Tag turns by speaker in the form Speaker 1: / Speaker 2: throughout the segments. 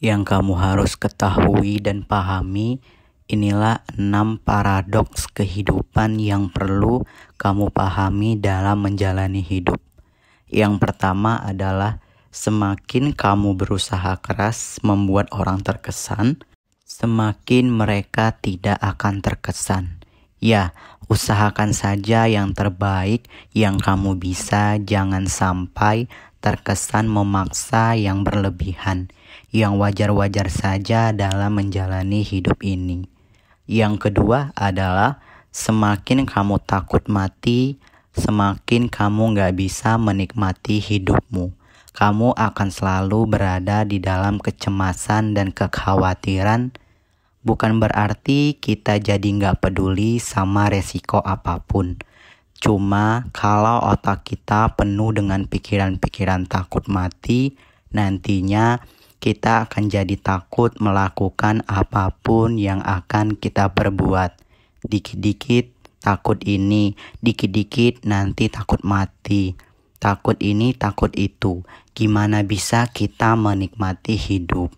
Speaker 1: Yang kamu harus ketahui dan pahami, inilah 6 paradoks kehidupan yang perlu kamu pahami dalam menjalani hidup. Yang pertama adalah semakin kamu berusaha keras membuat orang terkesan, semakin mereka tidak akan terkesan. Ya, usahakan saja yang terbaik yang kamu bisa, jangan sampai terkesan memaksa yang berlebihan, yang wajar-wajar saja dalam menjalani hidup ini. Yang kedua adalah semakin kamu takut mati, semakin kamu gak bisa menikmati hidupmu. Kamu akan selalu berada di dalam kecemasan dan kekhawatiran. Bukan berarti kita jadi gak peduli sama resiko apapun. Cuma kalau otak kita penuh dengan pikiran-pikiran takut mati, nantinya kita akan jadi takut melakukan apapun yang akan kita perbuat. Dikit-dikit takut ini, dikit-dikit nanti takut mati. Takut ini, takut itu. Gimana bisa kita menikmati hidup?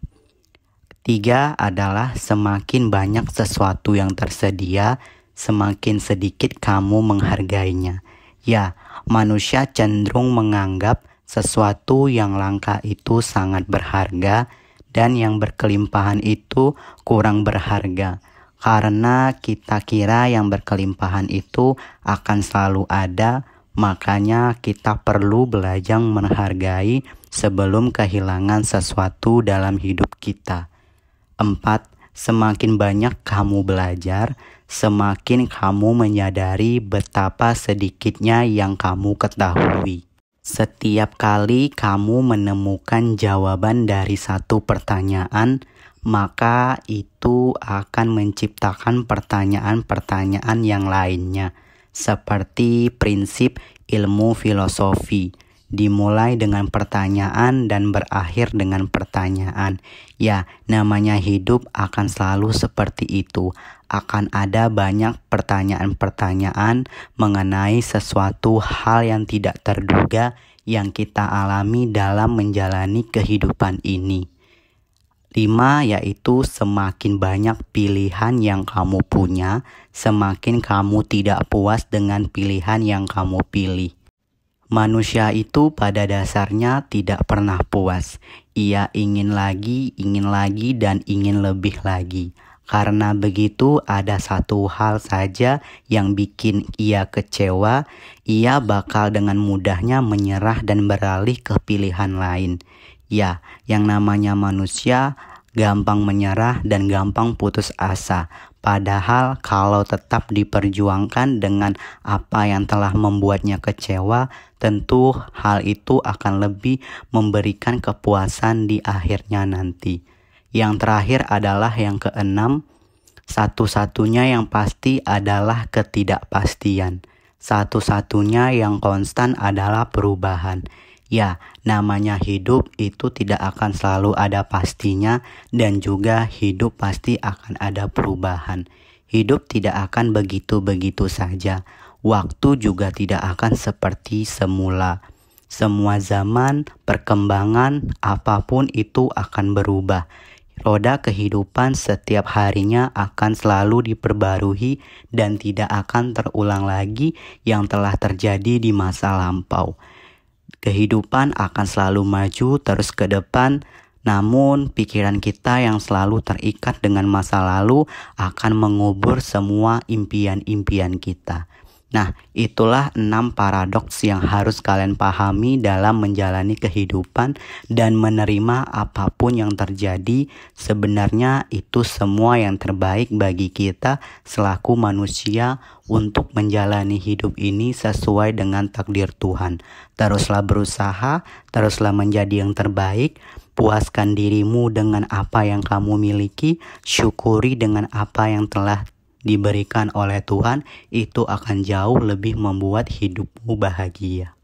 Speaker 1: Ketiga adalah semakin banyak sesuatu yang tersedia, semakin sedikit kamu menghargainya. Ya, manusia cenderung menganggap sesuatu yang langka itu sangat berharga dan yang berkelimpahan itu kurang berharga. Karena kita kira yang berkelimpahan itu akan selalu ada, makanya kita perlu belajar menghargai sebelum kehilangan sesuatu dalam hidup kita. 4. Semakin banyak kamu belajar, semakin kamu menyadari betapa sedikitnya yang kamu ketahui. Setiap kali kamu menemukan jawaban dari satu pertanyaan, maka itu akan menciptakan pertanyaan-pertanyaan yang lainnya. Seperti prinsip ilmu filosofi, dimulai dengan pertanyaan dan berakhir dengan pertanyaan. Ya, namanya hidup akan selalu seperti itu. Akan ada banyak pertanyaan-pertanyaan mengenai sesuatu hal yang tidak terduga yang kita alami dalam menjalani kehidupan ini. 5. Yaitu semakin banyak pilihan yang kamu punya, semakin kamu tidak puas dengan pilihan yang kamu pilih. Manusia itu pada dasarnya tidak pernah puas. Ia ingin lagi, dan ingin lebih lagi. Karena begitu ada satu hal saja yang bikin ia kecewa, ia bakal dengan mudahnya menyerah dan beralih ke pilihan lain. Ya, yang namanya manusia gampang menyerah dan gampang putus asa. Padahal kalau tetap diperjuangkan dengan apa yang telah membuatnya kecewa, tentu hal itu akan lebih memberikan kepuasan di akhirnya nanti. Yang terakhir adalah yang keenam, satu-satunya yang pasti adalah ketidakpastian. Satu-satunya yang konstan adalah perubahan. Ya, namanya hidup itu tidak akan selalu ada pastinya dan juga hidup pasti akan ada perubahan. Hidup tidak akan begitu-begitu saja. Waktu juga tidak akan seperti semula. Semua zaman, perkembangan, apapun itu akan berubah. Roda kehidupan setiap harinya akan selalu diperbarui dan tidak akan terulang lagi yang telah terjadi di masa lampau. Kehidupan akan selalu maju terus ke depan, namun pikiran kita yang selalu terikat dengan masa lalu akan mengubur semua impian-impian kita. Nah, itulah 6 paradoks yang harus kalian pahami dalam menjalani kehidupan dan menerima apapun yang terjadi. Sebenarnya itu semua yang terbaik bagi kita selaku manusia untuk menjalani hidup ini sesuai dengan takdir Tuhan. Teruslah berusaha, teruslah menjadi yang terbaik. Puaskan dirimu dengan apa yang kamu miliki, syukuri dengan apa yang telah diberikan oleh Tuhan, itu akan jauh lebih membuat hidupmu bahagia.